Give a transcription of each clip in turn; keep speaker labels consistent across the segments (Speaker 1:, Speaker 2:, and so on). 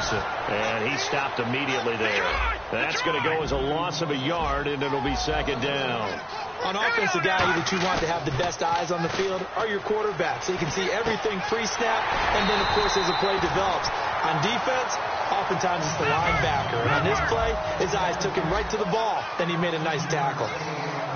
Speaker 1: Anderson. And he stopped immediately there. That's going to go as a loss of a yard, and it'll be second down.
Speaker 2: On offense, the guy that you want to have the best eyes on the field are your quarterbacks. So you can see everything pre-snap, and then, of course, as the play develops. On defense, oftentimes it's the linebacker. And on this play, his eyes took him right to the ball. Then he made a nice tackle.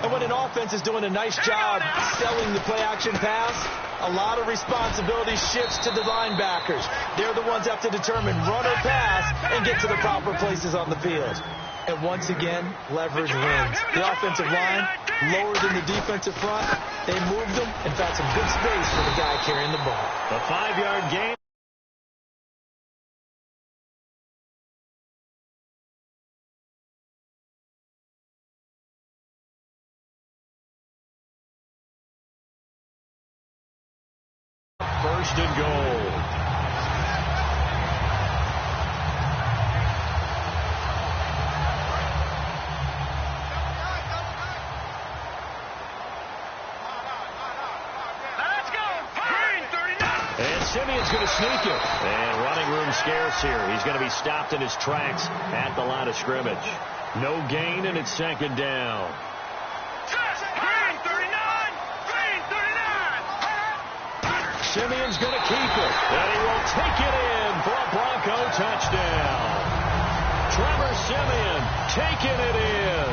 Speaker 2: And when an offense is doing a nice job selling the play-action pass, a lot of responsibility shifts to the linebackers. They're the ones that have to determine run or pass and get to the proper places on the field. And once again, leverage wins. The offensive line, lower than the defensive front, they moved them and found some good space for the guy carrying the ball.
Speaker 1: A 5-yard gain. First and goal. And Simeon's going to sneak it. And running room scarce here. He's going to be stopped in his tracks at the line of scrimmage. No gain, and it's second down. Simeon's going to keep it, and he will take it in for a Bronco touchdown. Trevor Simeon taking it in,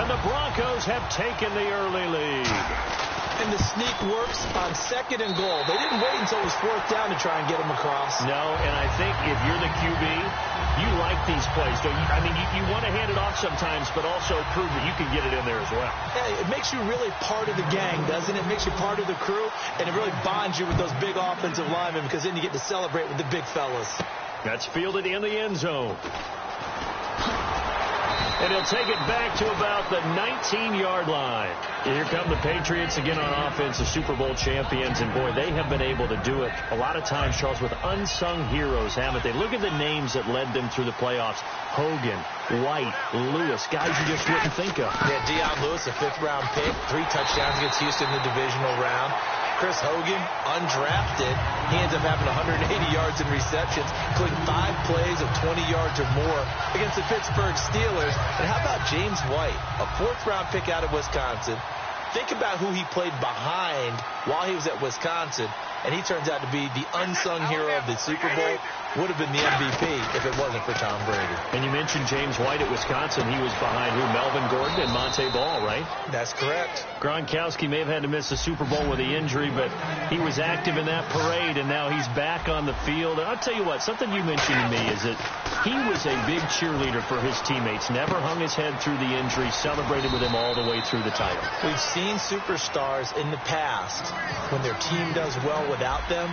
Speaker 1: and the Broncos have taken the early lead.
Speaker 2: And the sneak works on second and goal. They didn't wait until it was fourth down to try and get him across.
Speaker 1: No, and I think if you're the QB, you like these plays, don't you? I mean, you want to hand it off sometimes, but also prove that you can get it in there as well.
Speaker 2: Yeah, it makes you really part of the gang, doesn't it? It makes you part of the crew, and it really bonds you with those big offensive linemen because then you get to celebrate with the big fellas.
Speaker 1: That's fielded in the end zone. And he'll take it back to about the 19-yard line. Here come the Patriots again on offense, the Super Bowl champions. And, boy, they have been able to do it a lot of times, Charles, with unsung heroes, haven't they? Look at the names that led them through the playoffs. Hogan, White, Lewis, guys you just wouldn't think of.
Speaker 2: Yeah, Deion Lewis, a fifth-round pick, 3 touchdowns against Houston in the divisional round. Chris Hogan, undrafted. He ends up having 180 yards in receptions, including 5 plays of 20 yards or more against the Pittsburgh Steelers. And how about James White, a 4th-round pick out of Wisconsin? Think about who he played behind while he was at Wisconsin, and he turns out to be the unsung hero of the Super Bowl. Would have been the MVP if it wasn't for Tom Brady.
Speaker 1: And you mentioned James White at Wisconsin. He was behind who? Melvin Gordon and Monte Ball, right?
Speaker 2: That's correct.
Speaker 1: Gronkowski may have had to miss the Super Bowl with the injury, but he was active in that parade, and now he's back on the field. And I'll tell you what, something you mentioned to me is that he was a big cheerleader for his teammates, never hung his head through the injury, celebrated with him all the way through the title.
Speaker 2: We've seen superstars in the past, when their team does well without them,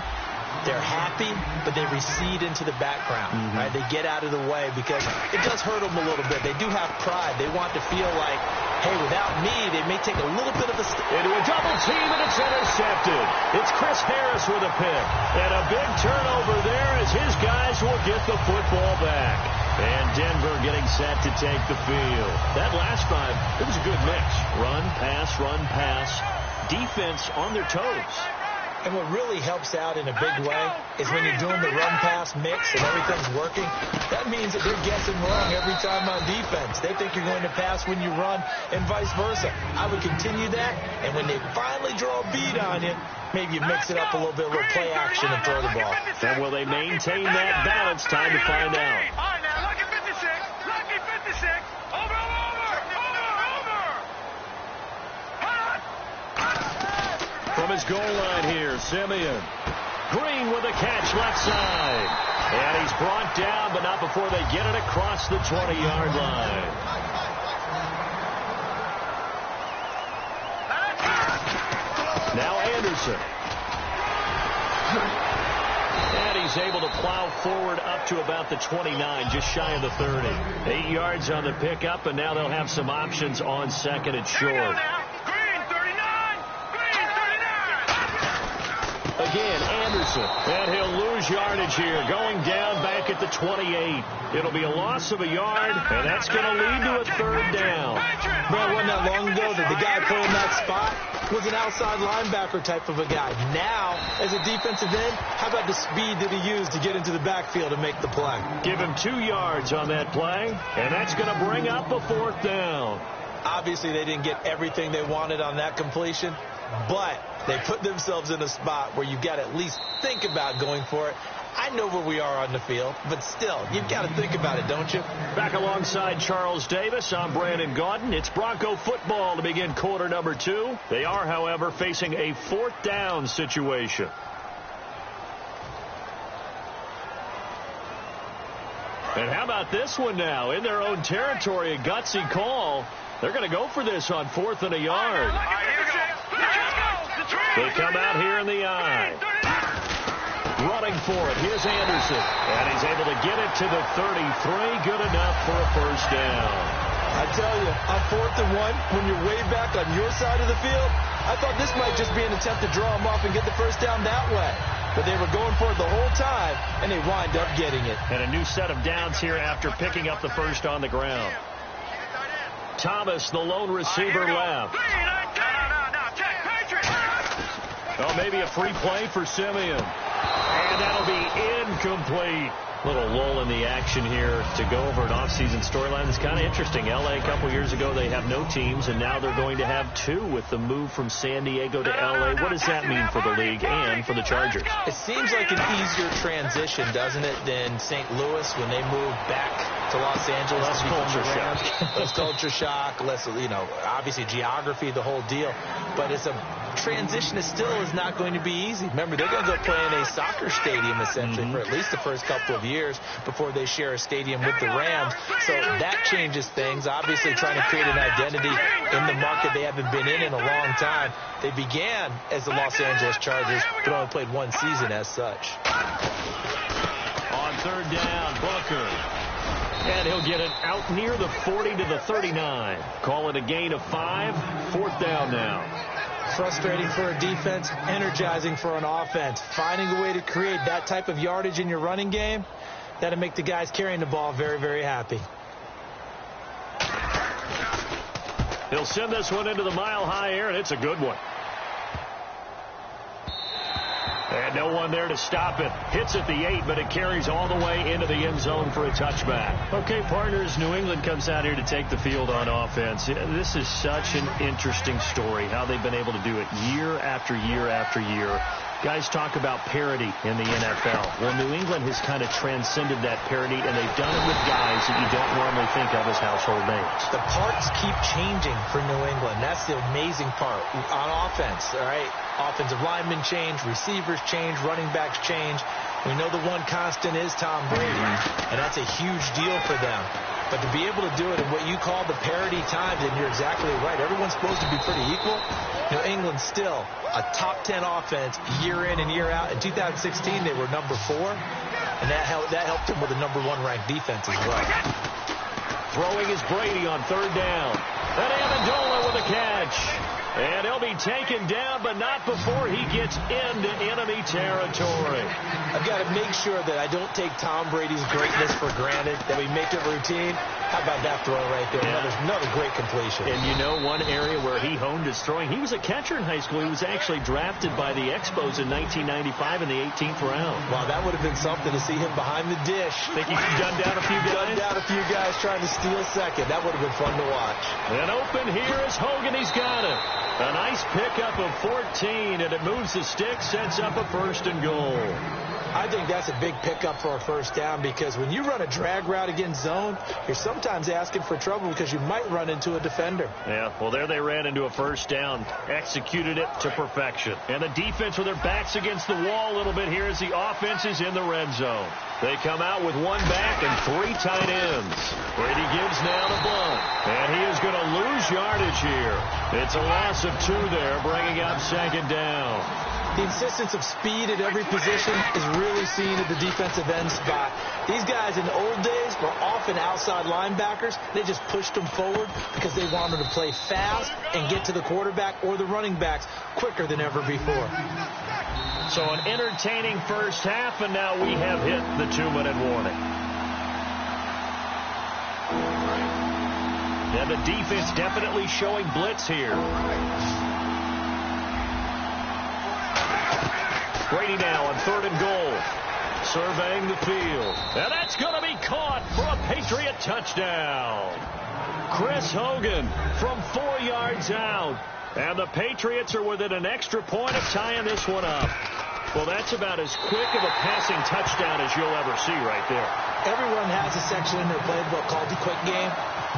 Speaker 2: they're happy, but they recede into the background, right? They get out of the way because it does hurt them a little bit. They do have pride. They want to feel like, hey, without me, they may take a little bit of a step.
Speaker 1: Into a double team, and it's intercepted. It's Chris Harris with a pick. And a big turnover there as his guys will get the football back. And Denver getting set to take the field. That last drive, it was a good mix. Run, pass, defense on their toes.
Speaker 2: And what really helps out in a big way is when you're doing the run-pass mix and everything's working, that means that they're guessing wrong every time on defense. They think you're going to pass when you run and vice versa. I would continue that, and when they finally draw a bead on you, maybe you mix it up a little bit, a little play action and throw the ball.
Speaker 1: And will they maintain that balance? Time to find out. From his goal line here, Simeon. Green with a catch left side. And he's brought down, but not before they get it across the 20-yard line. Now Anderson. And he's able to plow forward up to about the 29, just shy of the 30. 8 yards on the pickup, and now they'll have some options on second and short. again. Anderson. And he'll lose yardage here. Going down back at the 28. It'll be a loss of a yard, and that's going to lead to a third down.
Speaker 2: Well, it wasn't that long ago that the guy playing that spot was an outside linebacker type of a guy. Now, as a defensive end, how about the speed that he used to get into the backfield and make the play?
Speaker 1: Give him 2 yards on that play, and that's going to bring up a 4th down.
Speaker 2: Obviously, they didn't get everything they wanted on that completion, but they put themselves in a spot where you've got to at least think about going for it. I know where we are on the field, but still, you've got to think about it, don't you?
Speaker 1: Back alongside Charles Davis, I'm Brandon Gaudin. It's Bronco football to begin quarter number 2. They are, however, facing a 4th down situation. And how about this one now? In their own territory, a gutsy call. They're going to go for this on 4th and a yard. They come out here in the I. Running for it. Here's Anderson. And he's able to get it to the 33. Good enough for a first down.
Speaker 2: I tell you, on 4th and 1, when you're way back on your side of the field, I thought this might just be an attempt to draw them off and get the first down that way. But they were going for it the whole time, and they wind up getting it.
Speaker 1: And a new set of downs here after picking up the first on the ground. Thomas, the lone receiver, left. Oh, maybe a free play for Simeon. And that'll be incomplete. Little lull in the action here to go over an offseason storyline that's kind of interesting. L.A. a couple years ago, they have no teams, and now they're going to have 2 with the move from San Diego to L.A. What does that mean for the league and for the Chargers?
Speaker 2: It seems like an easier transition, doesn't it, than St. Louis when they moved back to Los Angeles.
Speaker 1: Less culture shock.
Speaker 2: Less culture shock, less, obviously geography, the whole deal. But it's a transition that still is not going to be easy. Remember, they're going to go play in a soccer stadium, essentially, for at least the first couple of years before they share a stadium with the Rams. So that changes things. Obviously, trying to create an identity in the market they haven't been in a long time. They began as the Los Angeles Chargers, but only played 1 season as such.
Speaker 1: On 3rd down, Booker. And he'll get it out near the 40 to the 39. Call it a gain of 5. 4th down now.
Speaker 2: Frustrating for a defense, energizing for an offense. Finding a way to create that type of yardage in your running game, that'll make the guys carrying the ball very, very happy.
Speaker 1: He'll send this one into the mile-high air, and it's a good one. And no one there to stop it. Hits at the 8, but it carries all the way into the end zone for a touchback. Okay, partners, New England comes out here to take the field on offense. This is such an interesting story, how they've been able to do it year after year after year. Guys talk about parity in the NFL. Well, New England has kind of transcended that parity, and they've done it with guys that you don't normally think of as household names.
Speaker 2: The parts keep changing for New England. That's the amazing part. On offense, all right, offensive linemen change, receivers change, running backs change. We know the one constant is Tom Brady, and that's a huge deal for them. But to be able to do it in what you call the parity times, and you're exactly right, everyone's supposed to be pretty equal. New England still a top 10 offense year in and year out. In 2016, they were number 4, and that helped them with a number 1 ranked defense as well.
Speaker 1: Throwing is Brady on 3rd down. And Amendola with a catch. And he'll be taken down, but not before he gets into enemy territory.
Speaker 2: I've got to make sure that I don't take Tom Brady's greatness for granted, that we make it routine. How about that throw right there?
Speaker 1: Yeah.
Speaker 2: Another great completion.
Speaker 1: And you know one area where he honed his throwing, he was a catcher in high school. He was actually drafted by the Expos in 1995 in the 18th round.
Speaker 2: Wow, that would have been something to see him behind the dish.
Speaker 1: Think he gunned down a few guys?
Speaker 2: Gunned down a few guys trying to steal second. That would have been fun to watch.
Speaker 1: And open here is Hogan. He's got it. A nice pickup of 14, and it moves the stick, sets up a 1st and goal.
Speaker 2: I think that's a big pickup for a first down, because when you run a drag route against zone, you're sometimes asking for trouble because you might run into a defender.
Speaker 1: Yeah, well, there they ran into a first down, executed it to perfection. And the defense with their backs against the wall a little bit here as the offense is in the red zone. They come out with 1 back and 3 tight ends. Brady gives now to Blunt, and he is going to lose yardage here. It's a loss of 2 there, bringing up 2nd down.
Speaker 2: The insistence of speed at every position is really seen at the defensive end spot. These guys in the old days were often outside linebackers. They just pushed them forward because they wanted to play fast and get to the quarterback or the running backs quicker than ever before.
Speaker 1: So an entertaining first half, and now we have hit the 2-minute warning. And the defense definitely showing blitz here. Brady now on 3rd and goal. Surveying the field. And that's going to be caught for a Patriot touchdown. Chris Hogan from 4 yards out. And the Patriots are within an extra point of tying this one up. Well, that's about as quick of a passing touchdown as you'll ever see right there.
Speaker 2: Everyone has a section in their playbook called the quick game.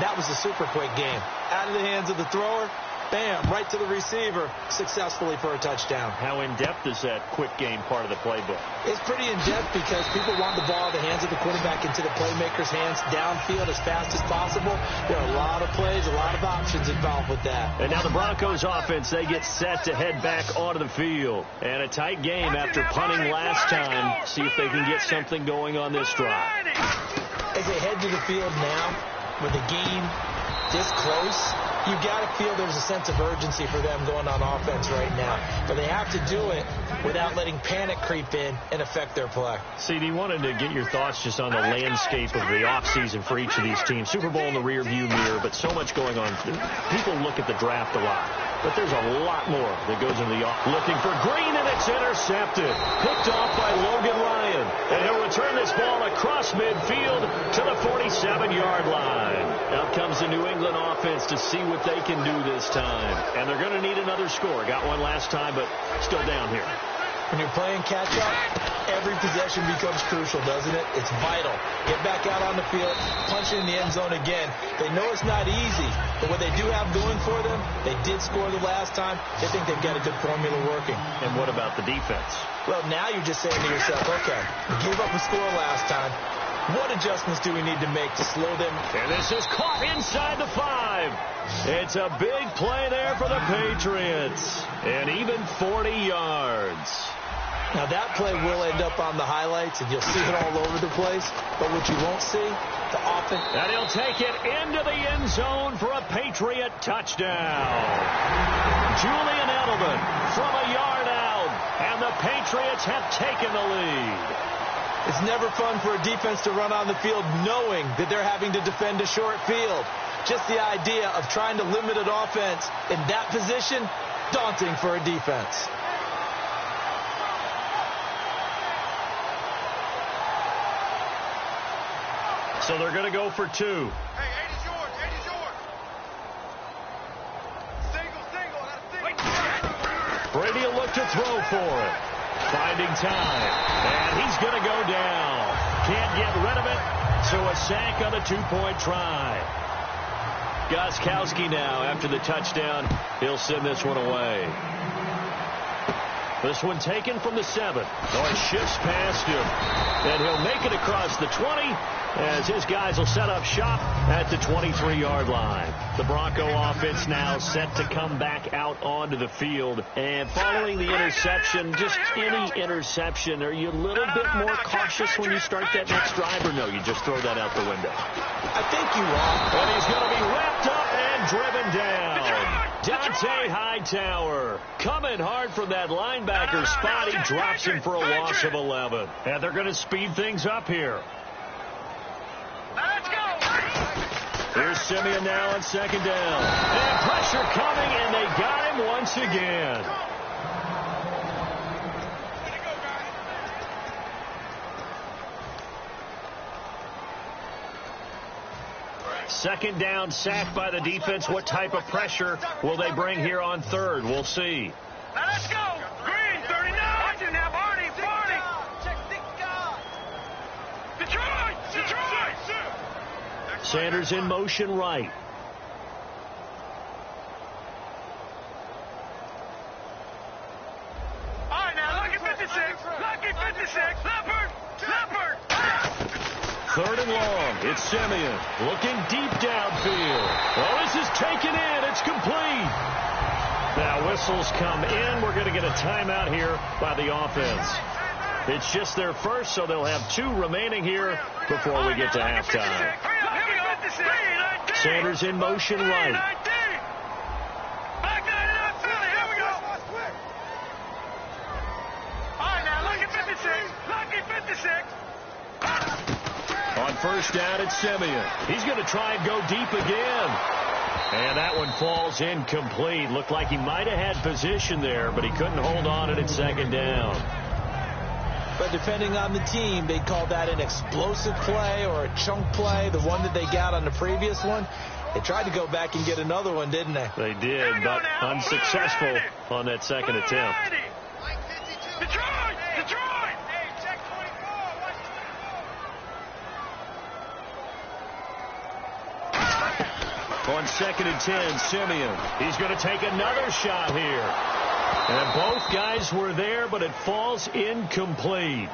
Speaker 2: That was a super quick game. Out of the hands of the thrower, bam, right to the receiver, successfully for a touchdown.
Speaker 1: How in-depth is that quick game part of the playbook?
Speaker 2: It's pretty in-depth because people want the ball in the hands of the quarterback into the playmaker's hands downfield as fast as possible. There are a lot of plays, a lot of options involved with that.
Speaker 1: And now the Broncos offense, they get set to head back onto the field. And a tight game after punting last time. See if they can get something going on this drive.
Speaker 2: As they head to the field now, with the game this close, you've got to feel there's a sense of urgency for them going on offense right now. But they have to do it without letting panic creep in and affect their play.
Speaker 1: CD, wanted to get your thoughts just on the landscape of the offseason for each of these teams. Super Bowl in the rearview mirror, but so much going on. People look at the draft a lot, but there's a lot more that goes into the off. Looking for Green, and it's intercepted. Picked off by Logan Ryan. And he'll return this ball across midfield to the 47-yard line. Out comes the New England offense to see what they can do this time. And they're going to need another score. Got one last time, but still down here.
Speaker 2: When you're playing catch-up, every possession becomes crucial, doesn't it? It's vital. Get back out on the field, punch it in the end zone again. They know it's not easy, but what they do have going for them, they did score the last time. They think they've got a good formula working.
Speaker 1: And what about the defense?
Speaker 2: Well, now you're just saying to yourself, okay, we gave up a score last time. What adjustments do we need to make to slow them?
Speaker 1: And this is caught inside the 5. It's a big play there for the Patriots. And even 40 yards.
Speaker 2: Now, that play will end up on the highlights, and you'll see it all over the place. But what you won't see, the offense.
Speaker 1: And he'll take it into the end zone for a Patriot touchdown. Julian Edelman from a yard out. And the Patriots have taken the lead.
Speaker 2: It's never fun for a defense to run on the field knowing that they're having to defend a short field. Just the idea of trying to limit an offense in that position, daunting for a defense.
Speaker 1: So they're going to go for 2.
Speaker 3: Hey, 80's yours. 80's yours. Single.
Speaker 1: Brady will look to throw for it. Finding time. And he's going to go down. Can't get rid of it. So a sack on the 2-point try. Gostkowski now, after the touchdown, he'll send this one away. This one taken from the 7. Oh, it shifts past him. And he'll make it across the 20 as his guys will set up shop at the 23-yard line. The Bronco offense now set to come back out onto the field. And following the interception, just any interception, are you a little bit more cautious when you start that next drive, or no, you just throw that out the window?
Speaker 2: I think you are.
Speaker 1: And he's going to be wrapped up and driven down. Dante Hightower coming hard from that linebacker spot. He drops him for a loss of 11. And they're going to speed things up here.
Speaker 3: Let's go.
Speaker 1: Here's Simeon now on 2nd down. And pressure coming, and they got him once again. Second down, sack by the defense. What type of pressure will they bring here on 3rd? We'll see.
Speaker 3: Now let's go. Green, 39. Watch it now, Barney. Check 6 guys. Detroit.
Speaker 1: Sanders in motion right.
Speaker 3: All right, now look at 56. Look at 56. Leopard.
Speaker 1: 3rd and long. It's Simeon looking deep downfield. Oh, this is taken in. It's complete. Now whistles come in. We're going to get a timeout here by the offense. It's just their first, so they'll have 2 remaining here before we get to halftime. Sanders in motion right. first down at Simeon. He's going to try and go deep again. And that one falls incomplete. Looked like he might have had position there, but he couldn't hold on to it at second down.
Speaker 2: But depending on the team, they call that an explosive play or a chunk play, the one that they got on the previous one. They tried to go back and get another one, didn't they?
Speaker 1: They did, but unsuccessful on that second attempt.
Speaker 3: Detroit! Detroit! Check 24.
Speaker 1: On second and 10, Simeon. He's going to take another shot here. And both guys were there, but it falls incomplete.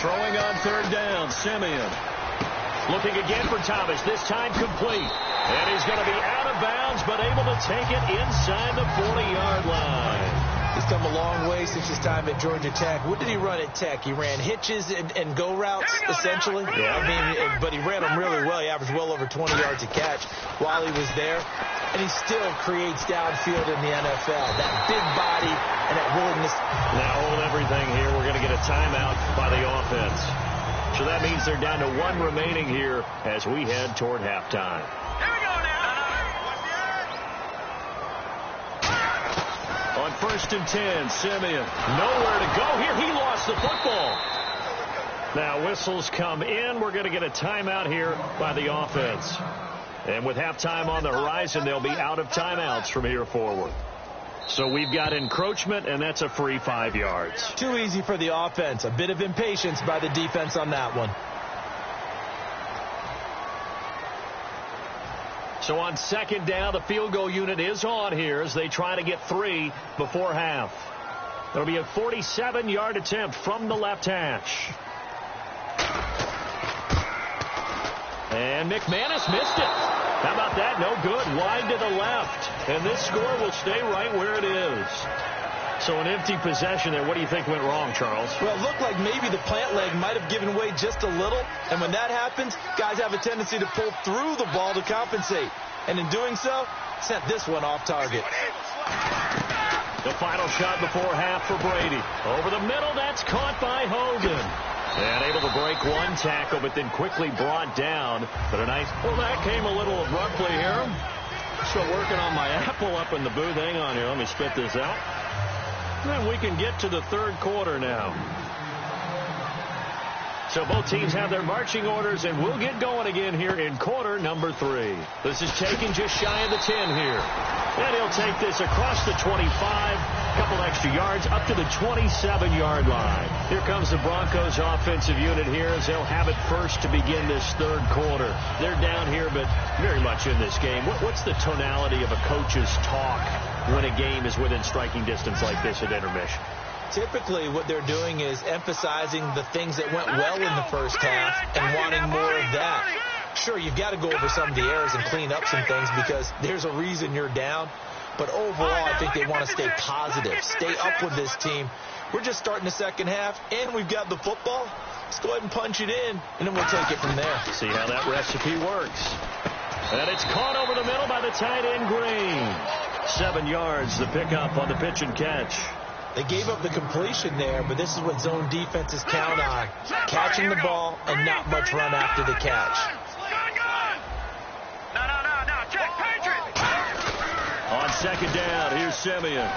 Speaker 1: Throwing on third down, Simeon. Looking again for Thomas, this time complete. And he's going to be out of bounds, but able to take it inside the 40-yard line.
Speaker 2: He's come a long way since his time at Georgia Tech. What did he run at Tech? He ran hitches and go routes, essentially.
Speaker 1: Yeah.
Speaker 2: I mean, but he ran them really well. He averaged well over 20 yards a catch while he was there. And he still creates downfield in the NFL. That big body and that willingness.
Speaker 1: Now hold everything here. We're going to get a timeout by the offense. So that means they're down to one remaining here as we head toward halftime.
Speaker 3: Here we go now.
Speaker 1: On first and 10, Simeon. Nowhere to go here. He lost the football. Now whistles come in. We're going to get a timeout here by the offense. And with halftime on the horizon, they'll be out of timeouts from here forward. So we've got encroachment, and that's a free 5 yards.
Speaker 2: Too easy for the offense. A bit of impatience by the defense on that one.
Speaker 1: So on second down, the field goal unit is on here as they try to get 3 before half. There'll be a 47-yard attempt from the left hash. And McManus missed it. How about that? No good. Wide to the left. And this score will stay right where it is. So an empty possession there. What do you think went wrong, Charles?
Speaker 2: Well, it looked like maybe the plant leg might have given way just a little. And when that happens, guys have a tendency to pull through the ball to compensate. And in doing so, sent this one off target.
Speaker 1: The final shot before half for Brady. Over the middle, that's caught by Hogan. And able to break one tackle, but then quickly brought down. But a nice, well, that came a little abruptly here. Still working on my apple up in the booth. Hang on here, let me spit this out. Then we can get to the third quarter now. So both teams have their marching orders, and we'll get going again here in quarter number 3. This is taken just shy of the 10 here. And he'll take this across the 25, a couple extra yards, up to the 27-yard line. Here comes the Broncos offensive unit here as they'll have it first to begin this third quarter. They're down here, but very much in this game. What's the tonality of a coach's talk when a game is within striking distance like this at intermission?
Speaker 2: Typically, what they're doing is emphasizing the things that went well in the first half and wanting more of that. Sure, you've got to go over some of the errors and clean up some things because there's a reason you're down. But overall, I think they want to stay positive, stay up with this team. We're just starting the second half, and we've got the football. Let's go ahead and punch it in, and then we'll take it from there.
Speaker 1: See how that recipe works. And it's caught over the middle by the tight end, Green. 7 yards, the pickup on the pitch and catch.
Speaker 2: They gave up the completion there, but this is what zone defenses count on. Catching the ball and not much run after the catch.
Speaker 3: No. Check, Patriot.
Speaker 1: On second down, here's Simeon.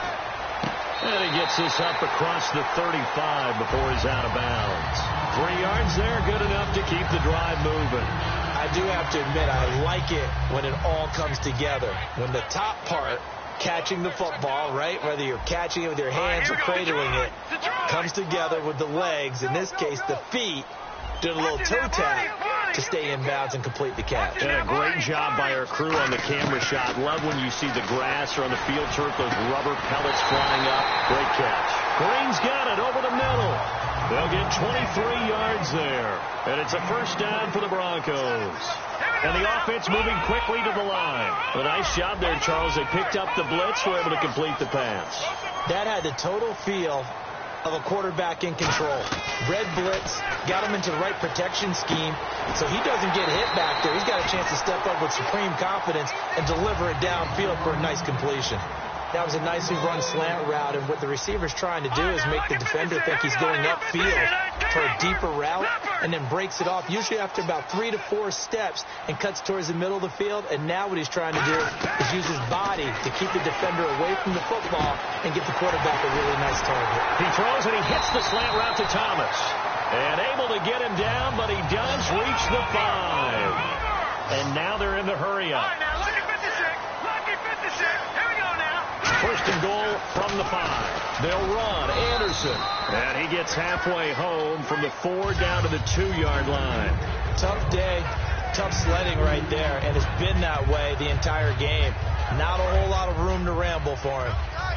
Speaker 1: And he gets this up across the 35 before he's out of bounds. 3 yards there, good enough to keep the drive moving.
Speaker 2: I do have to admit, I like it when it all comes together. When the top part, catching the football, right, whether you're catching it with your hands or cradling it, comes together with the legs, in this case the feet, doing a little toe tap to stay in bounds and complete the catch.
Speaker 1: And a great job by our crew on the camera shot. Love when you see the grass or on the field turf, those rubber pellets flying up. Great catch. Green's got it over the middle. They'll get 23 yards there. And it's a first down for the Broncos. And the offense moving quickly to the line. A nice job there, Charles. They picked up the blitz, were able to complete the pass.
Speaker 2: That had the total feel of a quarterback in control. Red blitz, got him into the right protection scheme, so he doesn't get hit back there. He's got a chance to step up with supreme confidence and deliver it downfield for a nice completion. That was a nicely run slant route, and what the receiver's trying to do is make the defender think he's going upfield for a deeper route and then breaks it off, usually after about 3 to 4 steps, and cuts towards the middle of the field. And now what he's trying to do is use his body to keep the defender away from the football and get the quarterback a really nice target.
Speaker 1: He throws and he hits the slant route to Thomas. And able to get him down, but he does reach the 5. And now they're in the hurry-up. First and goal from the 5. They'll run. Anderson. And he gets halfway home from the 4 down to the 2-yard line.
Speaker 2: Tough day, tough sledding right there, and it's been that way the entire game. Not a whole lot of room to ramble for him.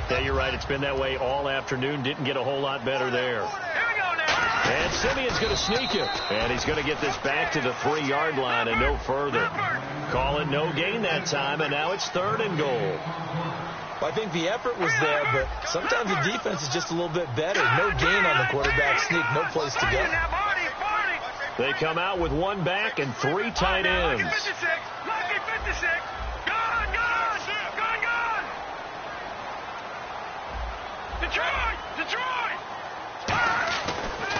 Speaker 1: Yeah, you're right. It's been that way all afternoon. Didn't get a whole lot better there. And Simeon's going to sneak it. And he's going to get this back to the 3-yard line and no further. Call it no gain that time, and now it's 3rd and goal.
Speaker 2: Well, I think the effort was there, but sometimes the defense is just a little bit better. No gain on the quarterback sneak, no place to go.
Speaker 1: They come out with 1 back and 3 tight ends.
Speaker 3: Detroit!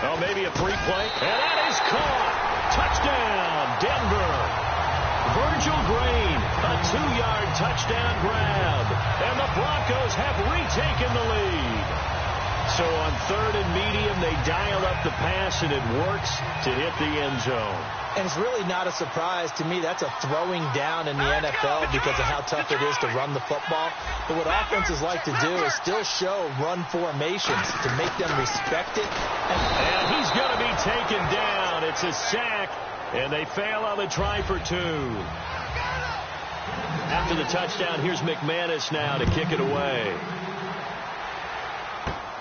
Speaker 1: Oh, maybe a free play. And that is caught. Touchdown, Denver. Virgil Green, a 2-yard touchdown grab. And the Broncos have retaken the lead. So on 3rd and medium, they dial up the pass, and it works to hit the end zone.
Speaker 2: And it's really not a surprise to me. That's a throwing down in the NFL because of how tough it is to run the football. But what offenses like to do is still show run formations to make them respect it.
Speaker 1: And he's going to be taken down. It's a sack, and they fail on the try for 2. After the touchdown, here's McManus now to kick it away.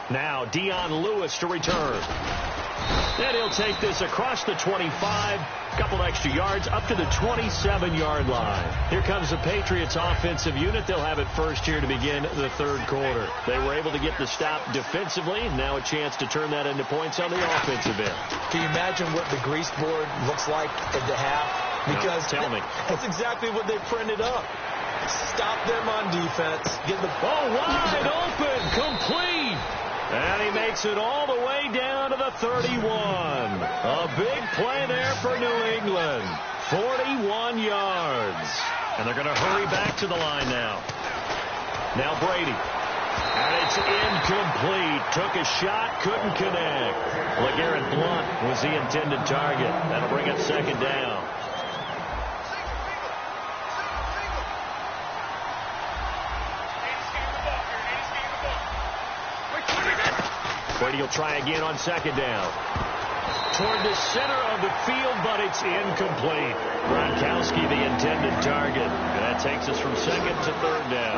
Speaker 1: Now Dion Lewis to return. And he'll take this across the 25, a couple extra yards, up to the 27-yard line. Here comes the Patriots offensive unit. They'll have it first here to begin the 3rd quarter. They were able to get the stop defensively. Now a chance to turn that into points on the offensive end.
Speaker 2: Can you imagine what the grease board looks like at the half? Because
Speaker 1: no, tell me.
Speaker 2: That's exactly what they printed up. Stop them on defense. Get the
Speaker 1: ball wide open, complete. And he makes it all the way down to the 31. A big play there for New England. 41 yards. And they're going to hurry back to the line now. Now Brady. And it's incomplete. Took a shot, couldn't connect. LeGarrette Blount was the intended target. That'll bring up 2nd down. Brady will try again on 2nd down. Toward the center of the field, but it's incomplete. Gronkowski, the intended target. And that takes us from 2nd to 3rd down.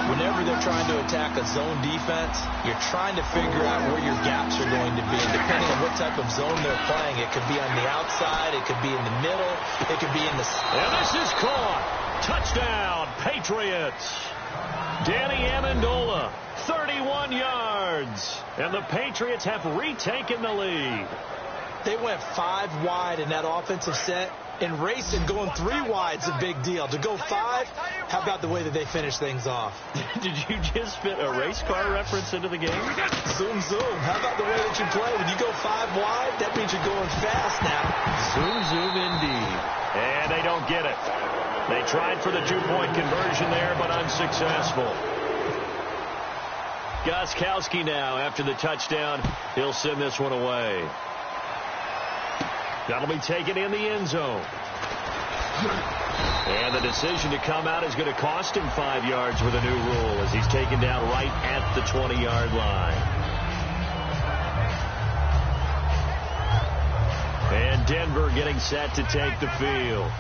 Speaker 2: Whenever they're trying to attack a zone defense, you're trying to figure out where your gaps are going to be. And depending on what type of zone they're playing, it could be on the outside, it could be in the middle, it could be in the...
Speaker 1: And this is caught. Touchdown, Patriots. Danny Amendola, 31 yards. And the Patriots have retaken the lead.
Speaker 2: They went 5 wide in that offensive set. And racing, going 3 wide is a big deal. To go 5, how about the way that they finish things off?
Speaker 1: Did you just fit a race car reference into the game?
Speaker 2: Zoom, zoom. How about the way that you play? When you go 5 wide, that means you're going fast now.
Speaker 1: Zoom, zoom indeed. And they don't get it. They tried for the 2-point conversion there, but unsuccessful. Gostkowski now, after the touchdown, he'll send this one away. That'll be taken in the end zone. And the decision to come out is going to cost him 5 yards with a new rule as he's taken down right at the 20-yard line. And Denver getting set to take the field.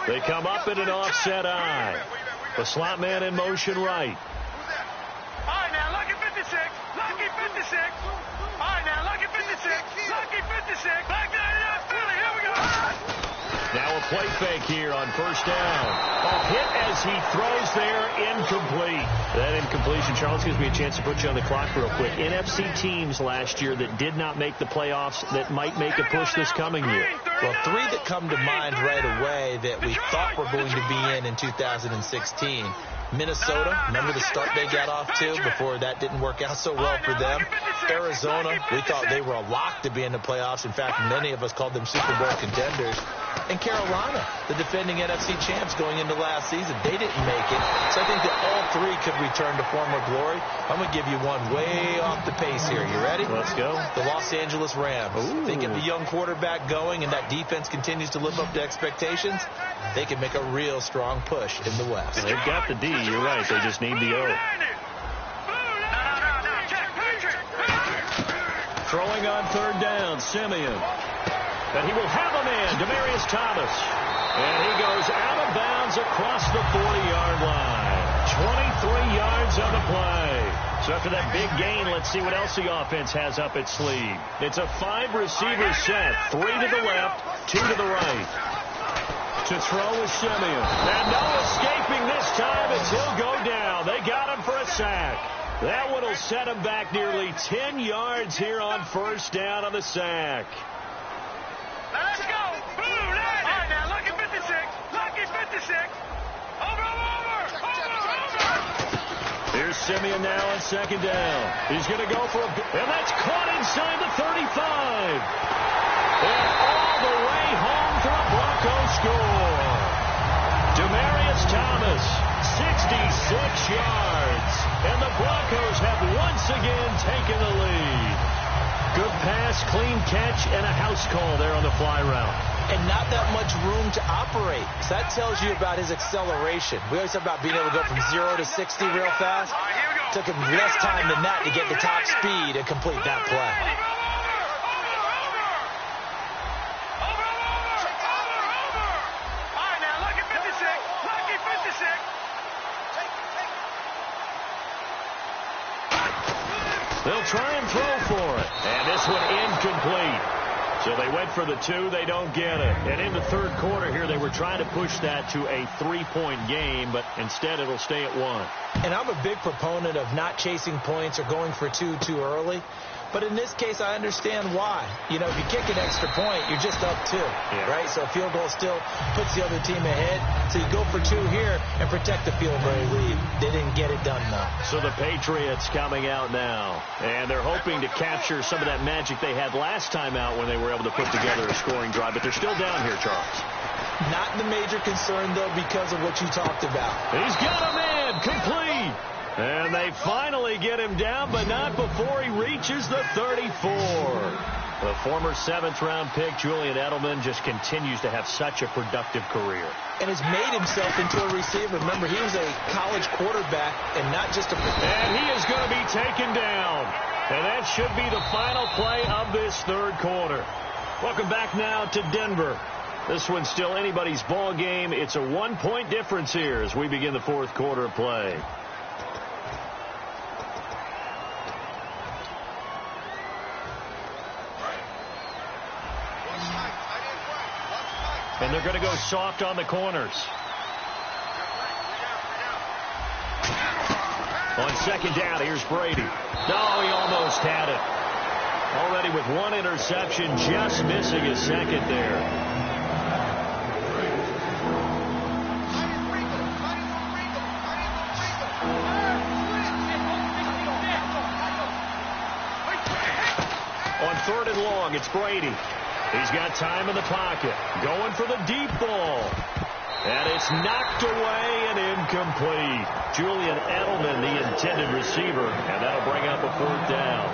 Speaker 1: They come up in an offset eye. The slot man in motion right.
Speaker 3: All right, now, lucky 56. Lucky 56.
Speaker 1: play fake here on first down. A hit as he throws there, incomplete. That incompletion, Charles, gives me a chance to put you on the clock real quick. NFC teams last year that did not make the playoffs that might make a push this coming year.
Speaker 2: Well, three that come to mind right away that we thought were going to be in 2016. Minnesota, remember the start they got off to before that didn't work out so well for them. Arizona, we thought they were a lock to be in the playoffs. In fact, many of us called them Super Bowl contenders. And Carolina, the defending NFC champs going into last season, they didn't make it. So I think that all three could return to former glory. I'm going to give you one way off the pace here. You ready?
Speaker 1: Let's go.
Speaker 2: The Los Angeles Rams.
Speaker 1: Ooh.
Speaker 2: They get the young quarterback going and that defense continues to live up to expectations. They can make a real strong push in the West.
Speaker 1: They've got the D. You're right. They just need the O. Throwing on third down, Simeon. And he will have a man, Demaryius Thomas. And he goes out of bounds across the 40-yard line. 23 yards on the play. So after that big gain, let's see what else the offense has up its sleeve. It's a 5-receiver set. 3 to the left, 2 to the right. To throw is Simeon. And no escaping this time as he'll go down. They got him for a sack. That one will set him back nearly 10 yards here on first down on the sack.
Speaker 3: Let's go. Boom. All right, now, lucky 56. Lucky 56. Over.
Speaker 1: Here's Simeon now on second down. He's going to go for a... And that's caught inside the 35. And all the way home for a Broncos score. Demaryius Thomas, 66 yards. And the Broncos have once again taken the lead. Good pass, clean catch, and a house call there on the fly route.
Speaker 2: And not that much room to operate. So that tells you about his acceleration. We always talk about being able to go from 0 to 60 real fast. Took him less time than that to get the top speed and complete that play.
Speaker 1: They'll try and throw for it. And this one incomplete. So they went for the 2. They don't get it. And in the third quarter here, they were trying to push that to a 3-point game, but instead it'll stay at 1.
Speaker 2: And I'm a big proponent of not chasing points or going for 2 too early. But in this case, I understand why. You know, if you kick an extra point, you're just up 2, right? So a field goal still puts the other team ahead. So you go for 2 here and protect the field goal lead. They didn't get it done, though.
Speaker 1: So the Patriots coming out now. And they're hoping to capture some of that magic they had last time out when they were able to put together a scoring drive. But they're still down here, Charles.
Speaker 2: Not the major concern, though, because of what you talked about.
Speaker 1: He's got a man, complete. And they finally get him down, but not before he reaches the 34. The former 7th-round pick, Julian Edelman, just continues to have such a productive career.
Speaker 2: And has made himself into a receiver. Remember, he was a college quarterback and not just a...
Speaker 1: And he is going to be taken down. And that should be the final play of this third quarter. Welcome back now to Denver. This one's still anybody's ball game. It's a 1-point difference here as we begin the fourth quarter of play. And they're going to go soft on the corners. On second down, here's Brady. No, he almost had it. Already with 1 interception, just missing his second there. On 3rd and long, it's Brady. He's got time in the pocket. Going for the deep ball. And it's knocked away and incomplete. Julian Edelman, the intended receiver. And that'll bring up a 4th down.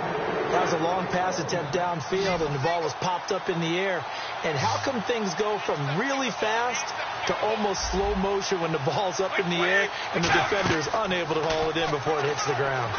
Speaker 2: That was a long pass attempt downfield, and the ball was popped up in the air. And how come things go from really fast to almost slow motion when the ball's up in the air and the defender is unable to haul it in before it hits the ground?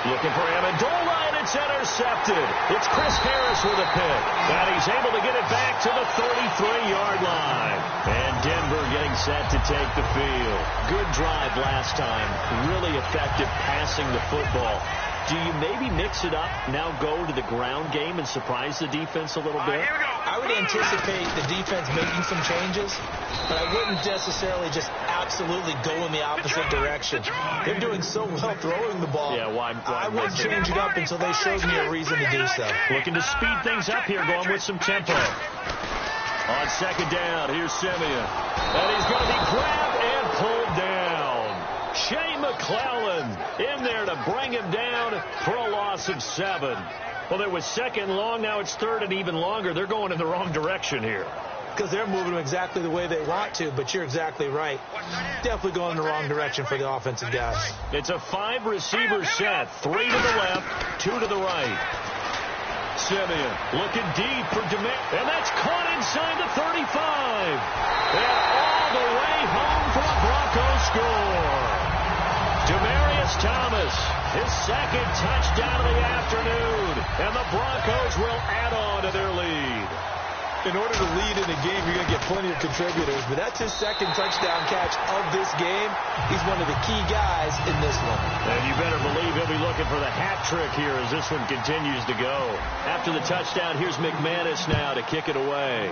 Speaker 1: Looking for Amendola, and it's It's intercepted. It's Chris Harris with a pick. And he's able to get it back to the 33-yard line. And Denver getting set to take the field. Good drive last time. Really effective passing the football. Do you maybe mix it up, now go to the ground game and surprise the defense a little bit?
Speaker 2: I would anticipate the defense making some changes, but I wouldn't necessarily just absolutely go in the opposite direction. They're doing so well throwing the ball.
Speaker 1: Yeah, why
Speaker 2: I wouldn't change it up until they showed me a reason to do so.
Speaker 1: Looking to speed things up here, going with some tempo. On second down, here's Simeon. And he's going to be grabbed and pulled down. Shea McClellan in there to bring him down for a loss of 7. Well, there was second long. Now it's third and even longer. They're going in the wrong direction here.
Speaker 2: Because they're moving exactly the way they want to, but you're exactly right. Definitely going in the wrong direction for the offensive guys.
Speaker 1: It's a 5-receiver set. 3 to the left, 2 to the right. Simeon looking deep for Demar. And that's caught inside the 35. And all the way home for a Broncos score. Demaryius Thomas, his second touchdown of the afternoon. And the Broncos will add on to their lead.
Speaker 2: In order to lead in a game, you're going to get plenty of contributors, but that's his second touchdown catch of this game. He's one of the key guys in this one.
Speaker 1: And you better believe he'll be looking for the hat trick here as this one continues to go. After the touchdown, here's McManus now to kick it away.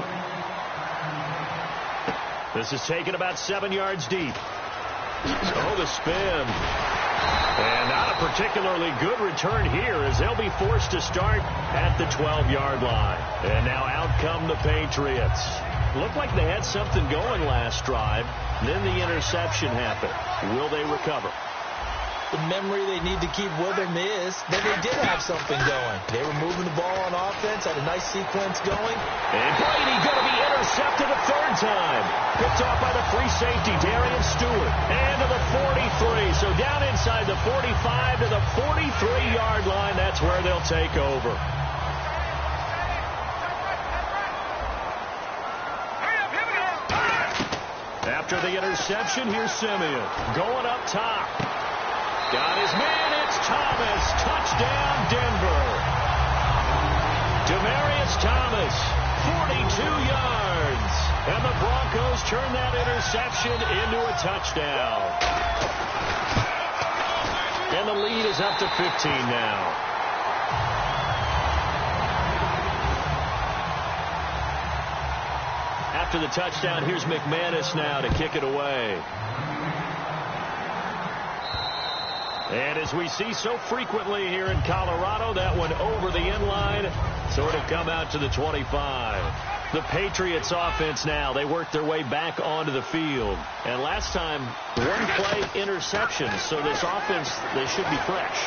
Speaker 1: This is taken about 7 yards deep. Oh, the spin. And not a particularly good return here as they'll be forced to start at the 12-yard line. And now out come the Patriots. Looked like they had something going last drive. Then the interception happened. Will they recover?
Speaker 2: The memory they need to keep with them is that they did have something going. They were moving the ball on offense, had a nice sequence going.
Speaker 1: And Brady going to be intercepted a third time. Picked off by the free safety, Darian Stewart. And to the 43. So down inside the 45 to the 43-yard line. That's where they'll take over. After the interception, here's Simeon going up top. Got his man, it's Thomas. Touchdown, Denver. Demaryius Thomas, 42 yards. And the Broncos turn that interception into a touchdown. And the lead is up to 15 now. After the touchdown, here's McManus now to kick it away. And as we see so frequently here in Colorado, that one over the end line, so it'll come out to the 25. The Patriots offense now, they work their way back onto the field. And last time, one-play interception, so this offense, they should be fresh.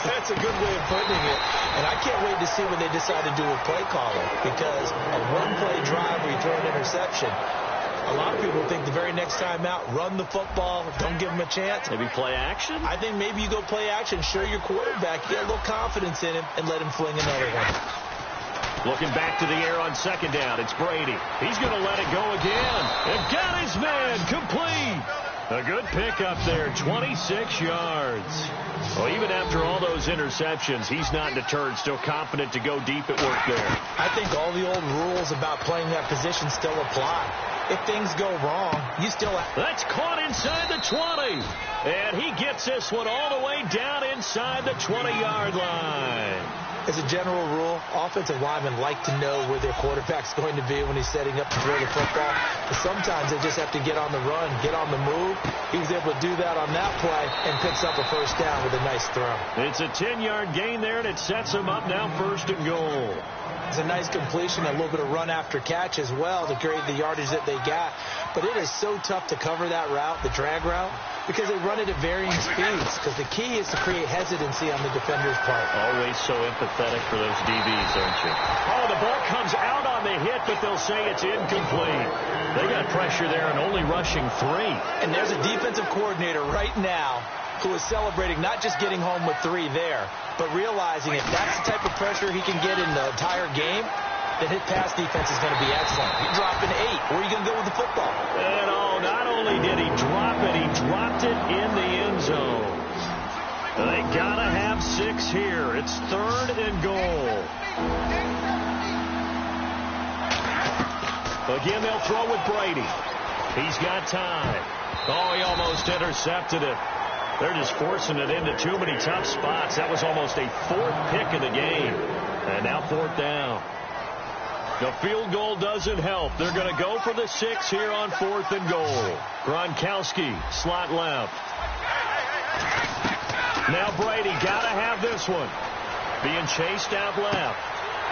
Speaker 2: That's a good way of putting it. And I can't wait to see when they decide to do a play caller, because a one-play drive where you throw an interception, a lot of people think the very next time out, run the football, don't give them a chance.
Speaker 1: Maybe play action?
Speaker 2: I think maybe you go play action, show your quarterback, get a little confidence in him, and let him fling another one.
Speaker 1: Looking back to the air on second down, it's Brady. He's going to let it go again. And got his man, complete. A good pickup there, 26 yards. Well, even after all those interceptions, he's not deterred, still confident to go deep at work there.
Speaker 2: I think all the old rules about playing that position still apply. If things go wrong, you still have...
Speaker 1: That's caught inside the 20. And he gets this one all the way down inside the 20-yard line.
Speaker 2: As a general rule, offensive linemen like to know where their quarterback's going to be when he's setting up to throw the football. But sometimes they just have to get on the run, get on the move. He was able to do that on that play and picks up a first down with a nice throw.
Speaker 1: It's a 10-yard gain there, and it sets him up now first and goal.
Speaker 2: It's a nice completion, a little bit of run after catch as well to create the yardage that they got. But it is so tough to cover that route, the drag route, because they run it at varying speeds. Because the key is to create hesitancy on the defender's part.
Speaker 1: Always so empathetic for those DBs, aren't you? Oh, the ball comes out on the hit, but they'll say it's incomplete. They got pressure there and only rushing 3.
Speaker 2: And there's a defensive coordinator right now who is celebrating not just getting home with 3 there, but realizing if that's the type of pressure he can get in the entire game, then his pass defense is going to be excellent. You're dropping 8. Where are you going to go with the football?
Speaker 1: And not only did he drop it, he dropped it in the end zone. They got to have 6 here. It's 3rd and goal. Again, they'll throw with Brady. He's got time. Oh, he almost intercepted it. They're just forcing it into too many tough spots. That was almost a 4th pick of the game. And now 4th down. The field goal doesn't help. They're going to go for the 6 here on 4th and goal. Gronkowski, slot left. Now Brady, got to have this one. Being chased out left.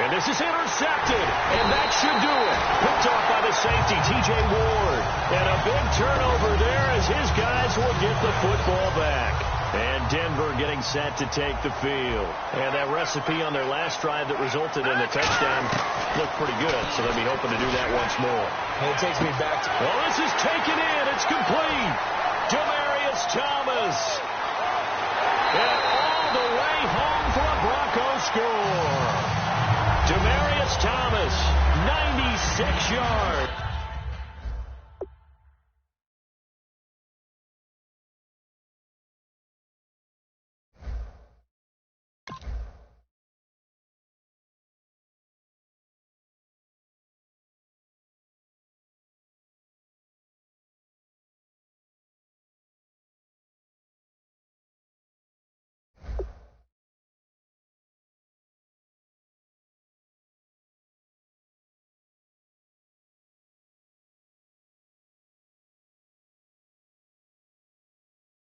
Speaker 1: And this is intercepted. And that should do it. Picked off by the safety, T.J. Ward. And a big turnover there as his guys will get the football back. And Denver getting set to take the field. And that recipe on their last drive that resulted in a touchdown looked pretty good. So they'll be hoping to do that once more.
Speaker 2: And it takes me back to...
Speaker 1: Well, this is taken in. It's complete. Demaryius Thomas. And all the way home for a Broncos score. Demaryius Thomas, 96 yards.